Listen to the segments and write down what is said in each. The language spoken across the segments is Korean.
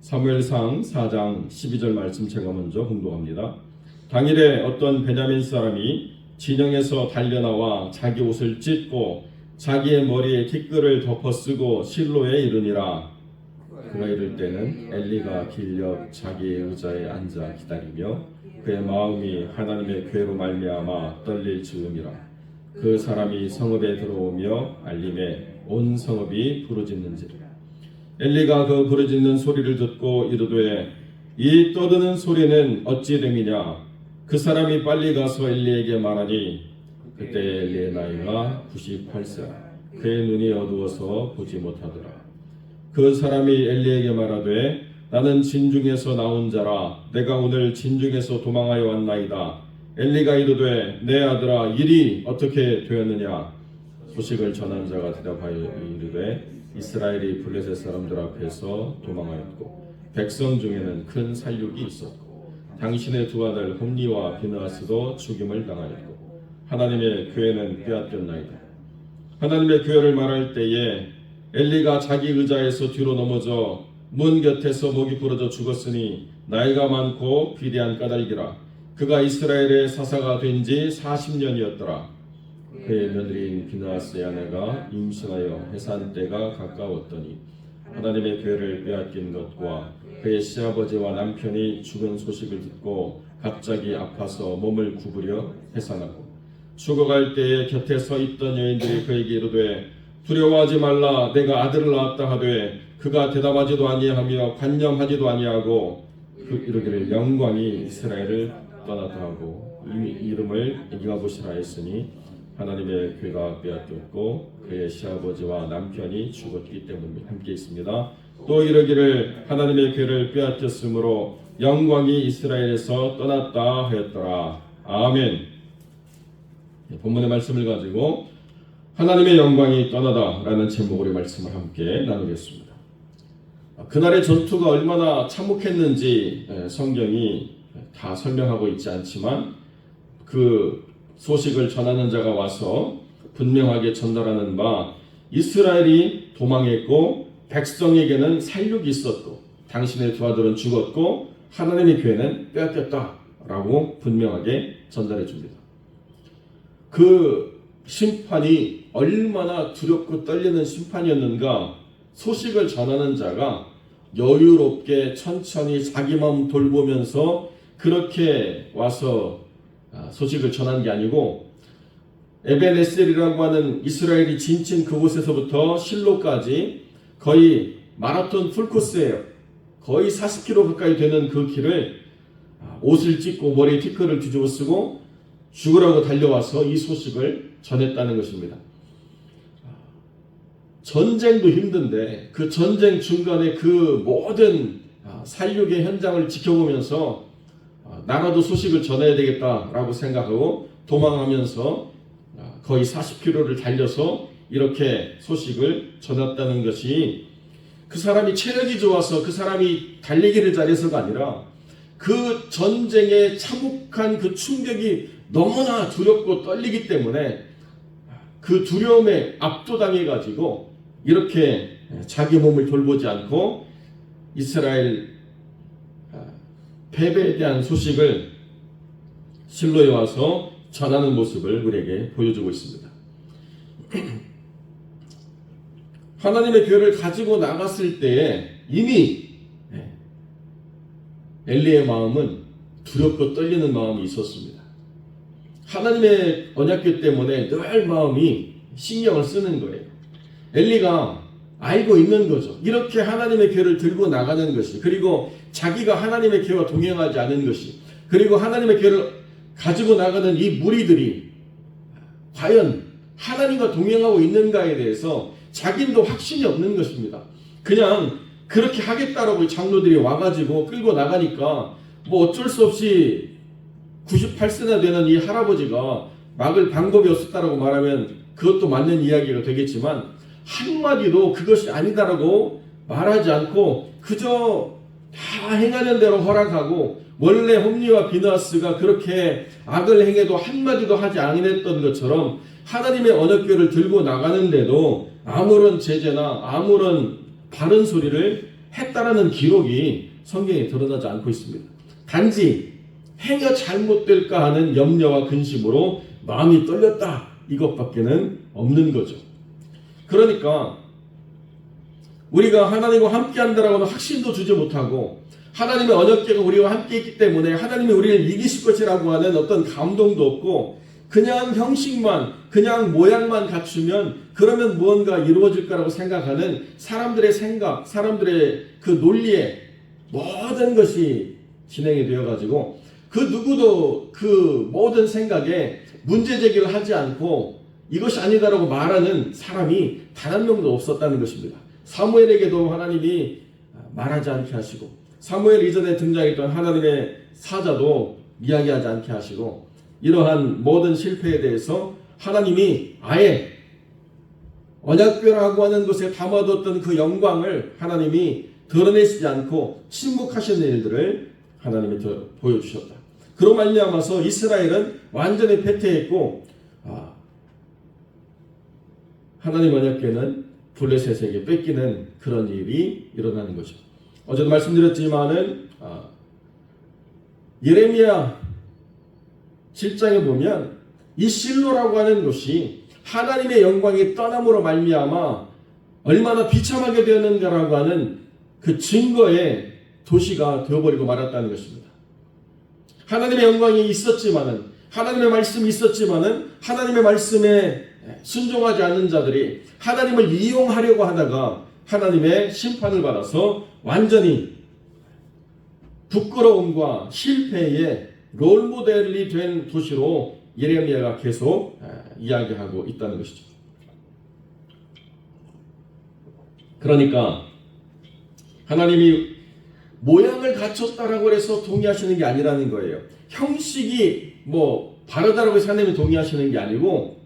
사무엘상 4장 12절 말씀 제가 먼저 공독합니다. 당일에 어떤 베냐민 사람이 진영에서 달려나와 자기 옷을 찢고 자기의 머리에 티끌을 덮어쓰고 실로에 이르니라. 그가 이를 때는 엘리가 길 옆 자기의 의자에 앉아 기다리며 그의 마음이 하나님의 괴로 말미암아 떨릴 즈음이라. 그 사람이 성읍에 들어오며 알림에 온 성읍이 부르짖는지라. 엘리가 그 부르짖는 소리를 듣고 이르되 이 떠드는 소리는 어찌 됨이냐. 그 사람이 빨리 가서 엘리에게 말하니 그때 엘리의 나이가 98세라. 그의 눈이 어두워서 보지 못하더라. 그 사람이 엘리에게 말하되 나는 진중에서 나온 자라. 내가 오늘 진중에서 도망하여 왔나이다. 엘리가 이르되 내 아들아 일이 어떻게 되었느냐. 소식을 전한 자가 대답하여 이르되 이스라엘이 블레셋 사람들 앞에서 도망하였고 백성 중에는 큰 살육이 있었고 당신의 두 아들 홈니와 비느하스도 죽임을 당하였고 하나님의 교회는 빼앗겼나이다. 하나님의 교회를 말할 때에 엘리가 자기 의자에서 뒤로 넘어져 문 곁에서 목이 부러져 죽었으니 나이가 많고 비대한 까닭이라. 그가 이스라엘의 사사가 된 지 40년이었더라. 그의 며느리인 비느하스의 아내가 임신하여 해산 때가 가까웠더니 하나님의 교회를 빼앗긴 것과 그의 시아버지와 남편이 죽은 소식을 듣고 갑자기 아파서 몸을 구부려 해산하고 죽어갈 때에 곁에 서 있던 여인들이 그에게 이르되 두려워하지 말라. 내가 아들을 낳았다 하되 그가 대답하지도 아니하며 관념하지도 아니하고 그 이르기를 영광이 이스라엘을 떠났다 하고 이미 이름을 이가봇이라 했으니 하나님의 교회가 빼앗겼고 그의 시아버지와 남편이 죽었기 때문에 함께 있습니다. 또 이르기를 하나님의 교회를 빼앗겼으므로 영광이 이스라엘에서 떠났다 하였더라. 아멘. 본문의 말씀을 가지고 하나님의 영광이 떠나다라는 제목으로 말씀을 함께 나누겠습니다. 그날의 전투가 얼마나 참혹했는지 성경이 다 설명하고 있지 않지만 그 소식을 전하는 자가 와서 분명하게 전달하는 바 이스라엘이 도망했고 백성에게는 살육이 있었고 당신의 두 아들은 죽었고 하나님의 교회는 빼앗겼다라고 분명하게 전달해 줍니다. 그 심판이 얼마나 두렵고 떨리는 심판이었는가. 소식을 전하는 자가 여유롭게 천천히 자기 마음 돌보면서 그렇게 와서 소식을 전한 게 아니고 에벤에셀이라고 하는 이스라엘이 진친 그곳에서부터 실로까지 거의 마라톤 풀코스예요. 거의 40km 가까이 되는 그 길을 옷을 찢고 머리에 티끌을 뒤집어 쓰고 죽으라고 달려와서 이 소식을 전했다는 것입니다. 전쟁도 힘든데 그 전쟁 중간에 그 모든 살육의 현장을 지켜보면서 나라도 소식을 전해야 되겠다라고 생각하고 도망하면서 거의 40km를 달려서 이렇게 소식을 전했다는 것이 그 사람이 체력이 좋아서 그 사람이 달리기를 잘해서가 아니라 그 전쟁의 참혹한 그 충격이 너무나 두렵고 떨리기 때문에 그 두려움에 압도당해가지고 이렇게 자기 몸을 돌보지 않고 이스라엘 패배에 대한 소식을 실로에 와서 전하는 모습을 우리에게 보여주고 있습니다. 하나님의 교회를 가지고 나갔을 때에 이미 엘리의 마음은 두렵고 떨리는 마음이 있었습니다. 하나님의 언약궤 때문에 늘 마음이 신경을 쓰는 거예요. 엘리가 알고 있는 거죠. 이렇게 하나님의 교회를 들고 나가는 것이, 그리고 자기가 하나님의 교회와 동행하지 않은 것이, 그리고 하나님의 교회를 가지고 나가는 이 무리들이 과연 하나님과 동행하고 있는가에 대해서 자기도 확신이 없는 것입니다. 그냥 그렇게 하겠다라고 장로들이 와가지고 끌고 나가니까 뭐 어쩔 수 없이 98세나 되는 이 할아버지가 막을 방법이 없었다라고 말하면 그것도 맞는 이야기가 되겠지만 한마디도 그것이 아니다라고 말하지 않고 그저 다 행하는 대로 허락하고, 원래 홈리와 비느하스가 그렇게 악을 행해도 한마디도 하지 않았던 것처럼 하나님의 언약궤를 들고 나가는데도 아무런 제재나 아무런 바른 소리를 했다라는 기록이 성경에 드러나지 않고 있습니다. 단지 행여 잘못될까 하는 염려와 근심으로 마음이 떨렸다, 이것밖에는 없는 거죠. 그러니까 우리가 하나님과 함께 한다라고는 확신도 주지 못하고, 하나님의 언약궤가 우리와 함께 있기 때문에 하나님이 우리를 이기실 것이라고 하는 어떤 감동도 없고, 그냥 형식만, 그냥 모양만 갖추면 그러면 무언가 이루어질까라고 생각하는 사람들의 생각, 사람들의 그 논리에 모든 것이 진행이 되어가지고 그 누구도 그 모든 생각에 문제 제기를 하지 않고 이것이 아니다라고 말하는 사람이 단 한 명도 없었다는 것입니다. 사무엘에게도 하나님이 말하지 않게 하시고, 사무엘 이전에 등장했던 하나님의 사자도 이야기하지 않게 하시고, 이러한 모든 실패에 대해서 하나님이 아예 언약궤라고 하는 것에 담아뒀던 그 영광을 하나님이 드러내시지 않고 침묵하시는 일들을 하나님이 보여주셨다. 그로 말미암아서 이스라엘은 완전히 패퇴했고, 하나님 언약궤는 블레셋에게 뺏기는 그런 일이 일어나는 거죠. 어제도 말씀드렸지만은 예레미야 7장에 보면 이 실로라고 하는 곳이 하나님의 영광이 떠남으로 말미암아 얼마나 비참하게 되었는가라고 하는 그 증거의 도시가 되어버리고 말았다는 것입니다. 하나님의 영광이 있었지만은, 하나님의 말씀이 있었지만은 하나님의 말씀에 순종하지 않는 자들이 하나님을 이용하려고 하다가 하나님의 심판을 받아서 완전히 부끄러움과 실패의 롤모델이 된 도시로 예레미야가 계속 이야기하고 있다는 것이죠. 그러니까 하나님이 모양을 갖췄다라고 해서 동의하시는 게 아니라는 거예요. 형식이 바르다라고 해서 하나님이 동의하시는 게 아니고,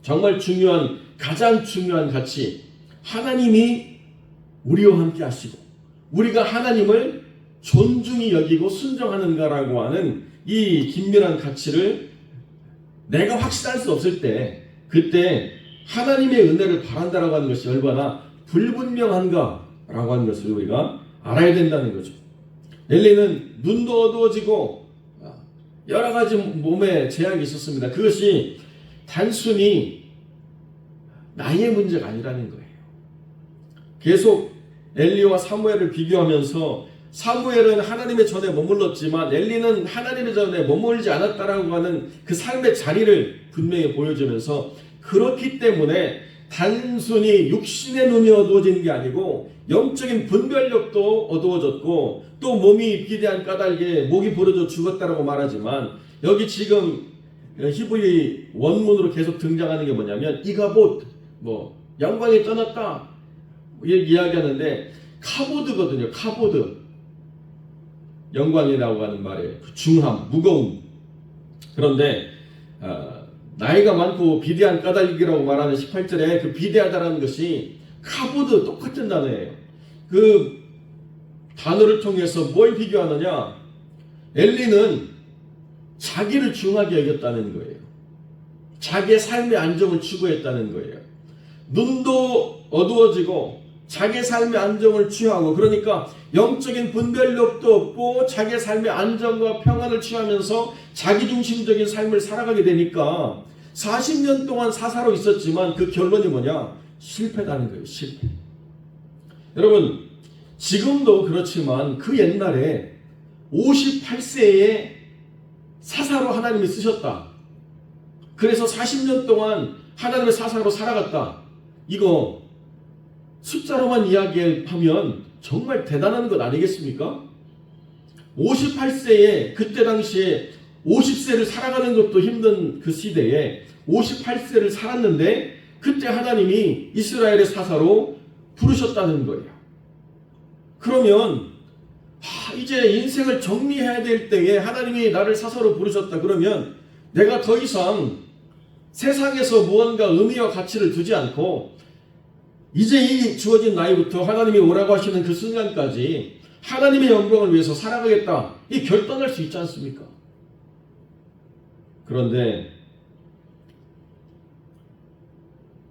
정말 중요한, 가장 중요한 가치, 하나님이 우리와 함께 하시고 우리가 하나님을 존중히 여기고 순종하는가라고 하는 이 긴밀한 가치를 내가 확신할 수 없을 때, 그때 하나님의 은혜를 바란다라고 하는 것이 얼마나 불분명한가라고 하는 것을 우리가 알아야 된다는 거죠. 엘리는 눈도 어두워지고 여러 가지 몸에 제약이 있었습니다. 그것이 단순히 나이의 문제가 아니라는 거예요. 계속 엘리와 사무엘을 비교하면서 사무엘은 하나님의 전에 머물렀지만 엘리는 하나님의 전에 머물지 않았다라고 하는 그 삶의 자리를 분명히 보여주면서, 그렇기 때문에 단순히 육신의 눈이 어두워지는 게 아니고 영적인 분별력도 어두워졌고, 또 몸이 비대한 까닭에 목이 부러져 죽었다라고 말하지만, 여기 지금 히브리 원문으로 계속 등장하는 게 뭐냐면 이가봇, 영광이 떠났다 이야기하는데 카보드거든요. 카보드, 영광이라고 하는 말이에요. 중함, 무거움. 그런데 나이가 많고 비대한 까닭이라고 말하는 18절에 그 비대하다라는 것이 카보드, 똑같은 단어예요. 그 단어를 통해서 뭘 비교하느냐, 엘리는 자기를 중하게 여겼다는 거예요. 자기의 삶의 안정을 추구했다는 거예요. 눈도 어두워지고 자기의 삶의 안정을 취하고, 그러니까 영적인 분별력도 없고 자기의 삶의 안정과 평안을 취하면서 자기중심적인 삶을 살아가게 되니까 40년 동안 사사로 있었지만 그 결론이 뭐냐? 실패다는 거예요. 실패. 여러분, 지금도 그렇지만 그 옛날에 58세에 사사로 하나님이 쓰셨다. 그래서 40년 동안 하나님의 사사로 살아갔다. 이거 숫자로만 이야기하면 정말 대단한 것 아니겠습니까? 58세에, 그때 당시에 50세를 살아가는 것도 힘든 그 시대에 58세를 살았는데 그때 하나님이 이스라엘의 사사로 부르셨다는 거예요. 그러면 이제 인생을 정리해야 될 때에 하나님이 나를 사사로 부르셨다 그러면 내가 더 이상 세상에서 무언가 의미와 가치를 두지 않고 이제 이 주어진 나이부터 하나님이 오라고 하시는 그 순간까지 하나님의 영광을 위해서 살아가겠다, 이 결단할 수 있지 않습니까? 그런데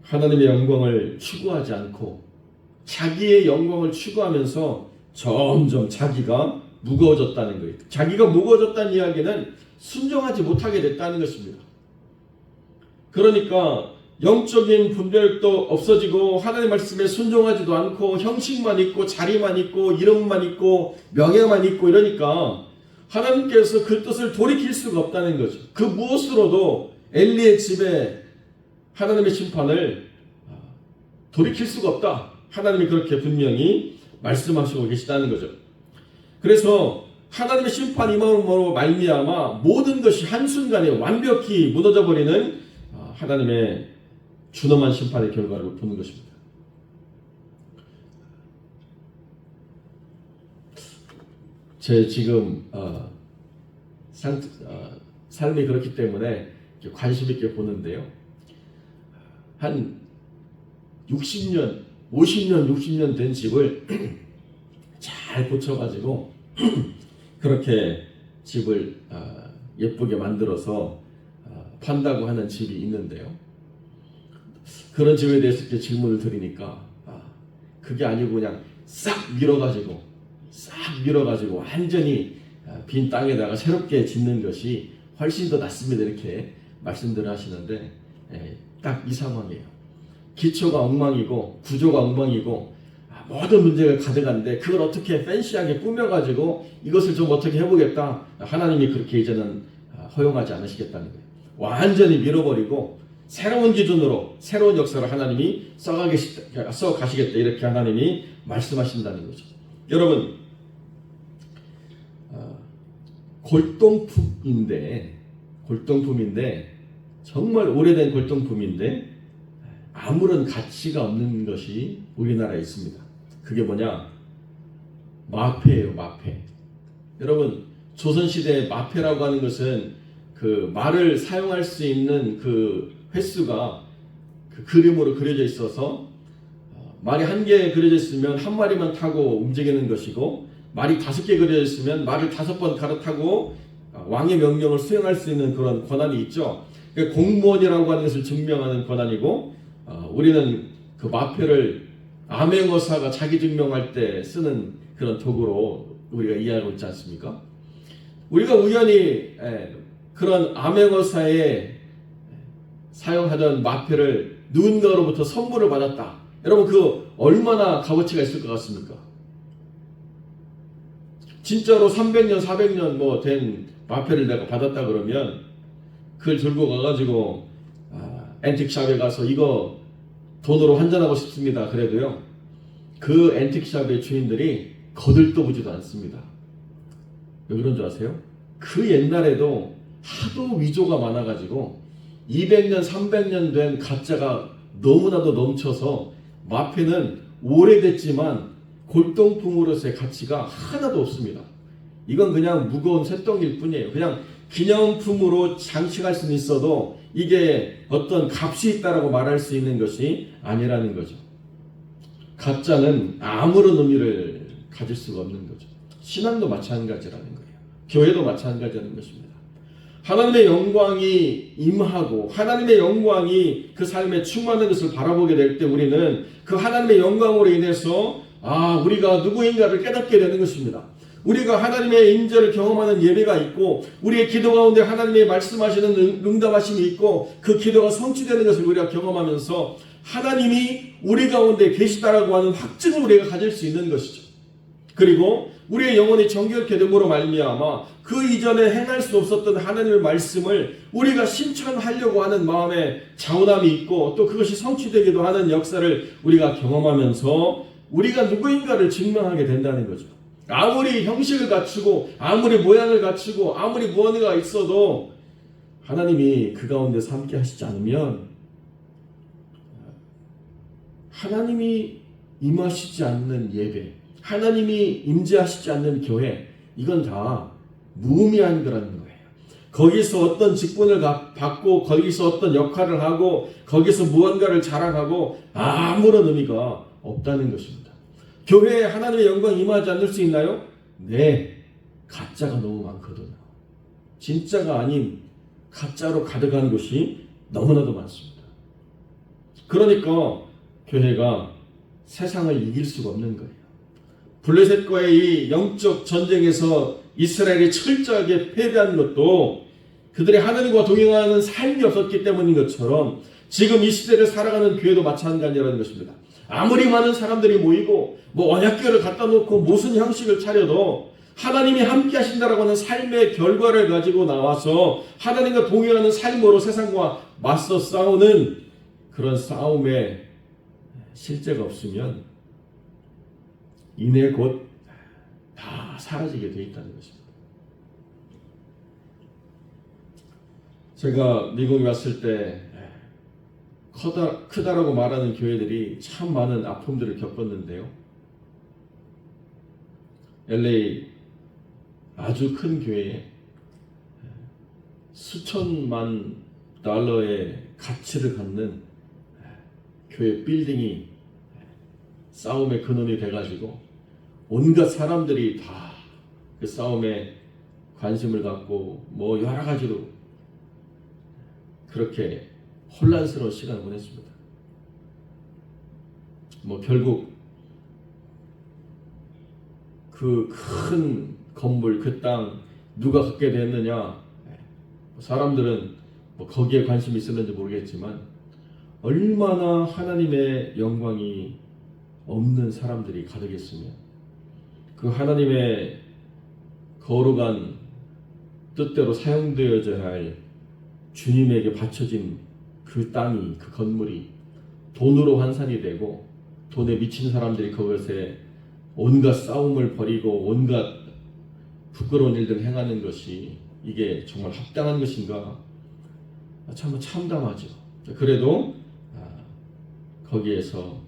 하나님의 영광을 추구하지 않고 자기의 영광을 추구하면서 점점 자기가 무거워졌다는 거예요. 자기가 무거워졌다는 이야기는 순종하지 못하게 됐다는 것입니다. 그러니까 영적인 분별도 없어지고 하나님의 말씀에 순종하지도 않고 형식만 있고 자리만 있고 이름만 있고 명예만 있고 이러니까 하나님께서 그 뜻을 돌이킬 수가 없다는 거죠. 그 무엇으로도 엘리의 집에 하나님의 심판을 돌이킬 수가 없다. 하나님이 그렇게 분명히 말씀하시고 계시다는 거죠. 그래서 하나님의 심판 임함으로 말미암아 모든 것이 한순간에 완벽히 무너져 버리는 하나님의 준엄한 심판의 결과를 보는 것입니다. 제 지금 삶이 그렇기 때문에 관심 있게 보는데요. 한 60년, 50년, 60년 된 집을 잘 고쳐가지고 그렇게 집을 예쁘게 만들어서 판다고 하는 집이 있는데요. 그런 집에 대해서 이렇게 질문을 드리니까 그게 아니고 그냥 싹 밀어가지고 완전히 빈 땅에다가 새롭게 짓는 것이 훨씬 더 낫습니다. 이렇게 말씀들을 하시는데 딱 이 상황이에요. 기초가 엉망이고 구조가 엉망이고 모든 문제가 가득한데 그걸 어떻게 팬시하게 꾸며가지고 이것을 좀 어떻게 해보겠다. 하나님이 그렇게 이제는 허용하지 않으시겠다는 거예요. 완전히 밀어버리고 새로운 기준으로 새로운 역사를 하나님이 써가시겠다. 이렇게 하나님이 말씀하신다는 거죠. 여러분 골동품인데 정말 오래된 골동품인데 아무런 가치가 없는 것이 우리나라에 있습니다. 그게 뭐냐? 마패예요. 마패. 여러분 조선시대의 마패라고 하는 것은 그 말을 사용할 수 있는 그 횟수가 그 그림으로 그려져 있어서 말이 한 개 그려져 있으면 한 마리만 타고 움직이는 것이고 말이 5개 그려져 있으면 말을 5번 갈아타고 왕의 명령을 수행할 수 있는 그런 권한이 있죠. 공무원이라고 하는 것을 증명하는 권한이고 우리는 그 마패를 암행어사가 자기 증명할 때 쓰는 그런 도구로 우리가 이해하고 있지 않습니까? 우리가 우연히 그런 암행어사에 사용하던 마패를 누군가로부터 선물을 받았다. 여러분 그 얼마나 값어치가 있을 것 같습니까? 진짜로 300년 400년 뭐 된 마패를 내가 받았다 그러면 그걸 들고 가가지고 앤틱샵에 가서 이거 돈으로 환전하고 싶습니다. 그래도요 그 앤틱샵의 주인들이 거들떠보지도 않습니다. 왜 그런 줄 아세요? 그 옛날에도 하도 위조가 많아가지고 200년 300년 된 가짜가 너무나도 넘쳐서 마패는 오래됐지만 골동품으로서의 가치가 하나도 없습니다. 이건 그냥 무거운 쇳덩이일 뿐이에요. 그냥 기념품으로 장식할 수는 있어도 이게 어떤 값이 있다라고 말할 수 있는 것이 아니라는 거죠. 가짜는 아무런 의미를 가질 수가 없는 거죠. 신앙도 마찬가지라는 거예요. 교회도 마찬가지라는 것입니다. 하나님의 영광이 임하고 하나님의 영광이 그 삶에 충만한 것을 바라보게 될 때 우리는 그 하나님의 영광으로 인해서 우리가 누구인가를 깨닫게 되는 것입니다. 우리가 하나님의 임재를 경험하는 예배가 있고 우리의 기도 가운데 하나님의 말씀하시는 응답하심이 있고 그 기도가 성취되는 것을 우리가 경험하면서 하나님이 우리 가운데 계시다라고 하는 확증을 우리가 가질 수 있는 것이죠. 그리고 우리의 영혼이 정결케 됨으로 말미암아 그 이전에 행할 수 없었던 하나님의 말씀을 우리가 실천하려고 하는 마음에 자원함이 있고 또 그것이 성취되기도 하는 역사를 우리가 경험하면서 우리가 누구인가를 증명하게 된다는 거죠. 아무리 형식을 갖추고 아무리 모양을 갖추고 아무리 무언가 있어도 하나님이 그 가운데서 함께 하시지 않으면 하나님이 임하시지 않는 예배, 하나님이 임재하시지 않는 교회, 이건 다 무의미한 거라는 거예요. 거기서 어떤 직분을 받고 거기서 어떤 역할을 하고 거기서 무언가를 자랑하고 아무런 의미가 없다는 것입니다. 교회에 하나님의 영광이 임하지 않을 수 있나요? 네, 가짜가 너무 많거든요. 진짜가 아닌 가짜로 가득한 곳이 너무나도 많습니다. 그러니까 교회가 세상을 이길 수가 없는 거예요. 블레셋과의 이 영적 전쟁에서 이스라엘이 철저하게 패배한 것도 그들이 하나님과 동행하는 삶이 없었기 때문인 것처럼 지금 이 시대를 살아가는 교회도 마찬가지라는 것입니다. 아무리 많은 사람들이 모이고 언약궤를 갖다 놓고 무슨 형식을 차려도 하나님이 함께 하신다라고 하는 삶의 결과를 가지고 나와서 하나님과 동행하는 삶으로 세상과 맞서 싸우는 그런 싸움에 실제가 없으면 이내 곧 다 사라지게 돼 있다는 것입니다. 제가 미국에 왔을 때 크다라고 말하는 교회들이 참 많은 아픔들을 겪었는데요. LA 아주 큰 교회에 수천만 달러의 가치를 갖는 교회 빌딩이 싸움의 근원이 돼가지고 온갖 사람들이 다 그 싸움에 관심을 갖고 여러 가지로 그렇게 혼란스러운 시간을 보냈습니다. 결국 그 큰 건물, 그 땅 누가 갖게 됐느냐? 사람들은 거기에 관심이 있었는지 모르겠지만 얼마나 하나님의 영광이 없는 사람들이 가득했으면 그 하나님의 거룩한 뜻대로 사용되어져야 할 주님에게 바쳐진 그 땅이, 그 건물이 돈으로 환산이 되고 돈에 미친 사람들이 그것에 온갖 싸움을 벌이고 온갖 부끄러운 일들을 행하는 것이 이게 정말 합당한 것인가? 참 참담하죠. 그래도 거기에서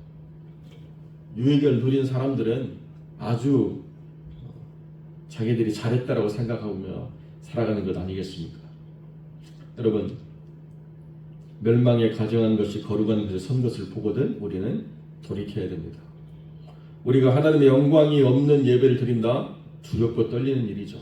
유익을 누린 사람들은 아주 자기들이 잘했다라고 생각하며 살아가는 것 아니겠습니까? 여러분, 멸망에 가정한 것이 거룩한 것에 선 것을 보거든 우리는 돌이켜야 됩니다. 우리가 하나님의 영광이 없는 예배를 드린다? 두렵고 떨리는 일이죠.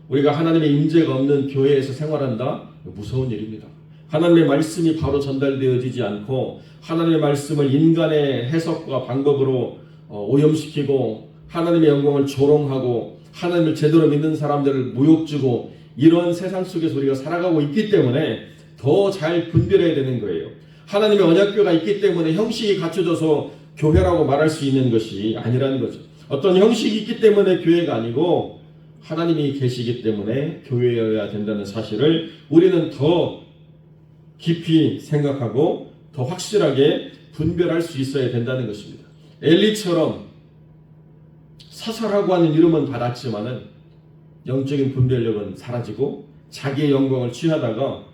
우리가 하나님의 임재가 없는 교회에서 생활한다? 무서운 일입니다. 하나님의 말씀이 바로 전달되어지지 않고 하나님의 말씀을 인간의 해석과 방법으로 오염시키고 하나님의 영광을 조롱하고 하나님을 제대로 믿는 사람들을 모욕주고 이런 세상 속에서 우리가 살아가고 있기 때문에 더 잘 분별해야 되는 거예요. 하나님의 언약궤가 있기 때문에 형식이 갖춰져서 교회라고 말할 수 있는 것이 아니라는 거죠. 어떤 형식이 있기 때문에 교회가 아니고 하나님이 계시기 때문에 교회여야 된다는 사실을 우리는 더 깊이 생각하고 더 확실하게 분별할 수 있어야 된다는 것입니다. 엘리처럼 사사라고 하는 이름은 받았지만은 영적인 분별력은 사라지고 자기의 영광을 취하다가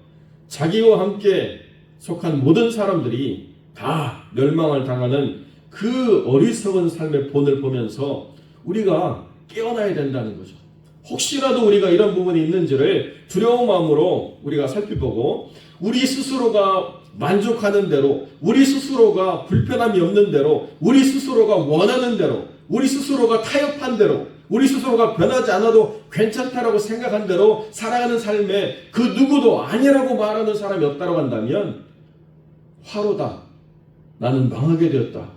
자기와 함께 속한 모든 사람들이 다 멸망을 당하는 그 어리석은 삶의 본을 보면서 우리가 깨어나야 된다는 거죠. 혹시라도 우리가 이런 부분이 있는지를 두려운 마음으로 우리가 살펴보고 우리 스스로가 만족하는 대로, 우리 스스로가 불편함이 없는 대로, 우리 스스로가 원하는 대로, 우리 스스로가 타협한 대로, 우리 스스로가 변하지 않아도 괜찮다라고 생각한 대로 살아가는 삶에 그 누구도 아니라고 말하는 사람이 없다고 한다면 화로다. 나는 망하게 되었다.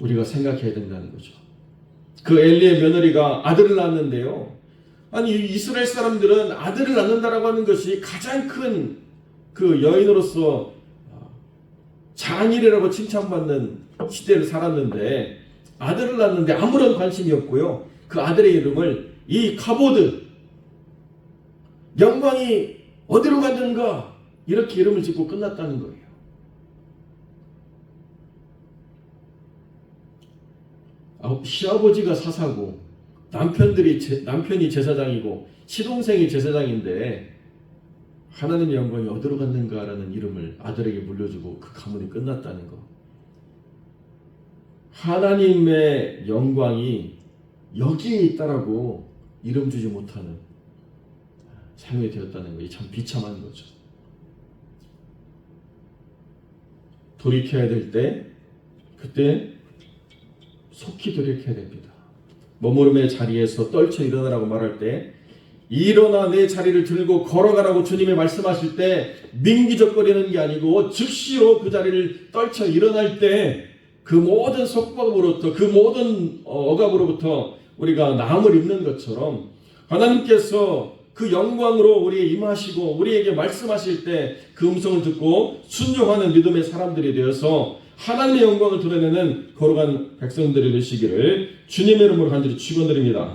우리가 생각해야 된다는 거죠. 그 엘리의 며느리가 아들을 낳았는데요. 아니 이스라엘 사람들은 아들을 낳는다라고 하는 것이 가장 큰 그 여인으로서 장일이라고 칭찬받는 시대를 살았는데 아들을 낳았는데 아무런 관심이 없고요. 그 아들의 이름을 이 가보드 영광이 어디로 갔는가 이렇게 이름을 짓고 끝났다는 거예요. 시아버지가 사사고 남편이 제사장이고 시동생이 제사장인데 하나님의 영광이 어디로 갔는가라는 이름을 아들에게 물려주고 그 가문이 끝났다는 거. 하나님의 영광이 여기에 있다라고 이름 주지 못하는 삶이 되었다는 것이 참 비참한 거죠. 돌이켜야 될 때 그때 속히 돌이켜야 됩니다. 머무름의 자리에서 떨쳐 일어나라고 말할 때 일어나 내 자리를 들고 걸어가라고 주님이 말씀하실 때 민기적거리는 게 아니고 즉시로 그 자리를 떨쳐 일어날 때 그 모든 속박으로부터 그 모든 억압으로부터 우리가 나음을 입는 것처럼 하나님께서 그 영광으로 우리에 임하시고 우리에게 말씀하실 때 그 음성을 듣고 순종하는 믿음의 사람들이 되어서 하나님의 영광을 드러내는 거룩한 백성들이 되시기를 주님의 이름으로 간절히 축원드립니다.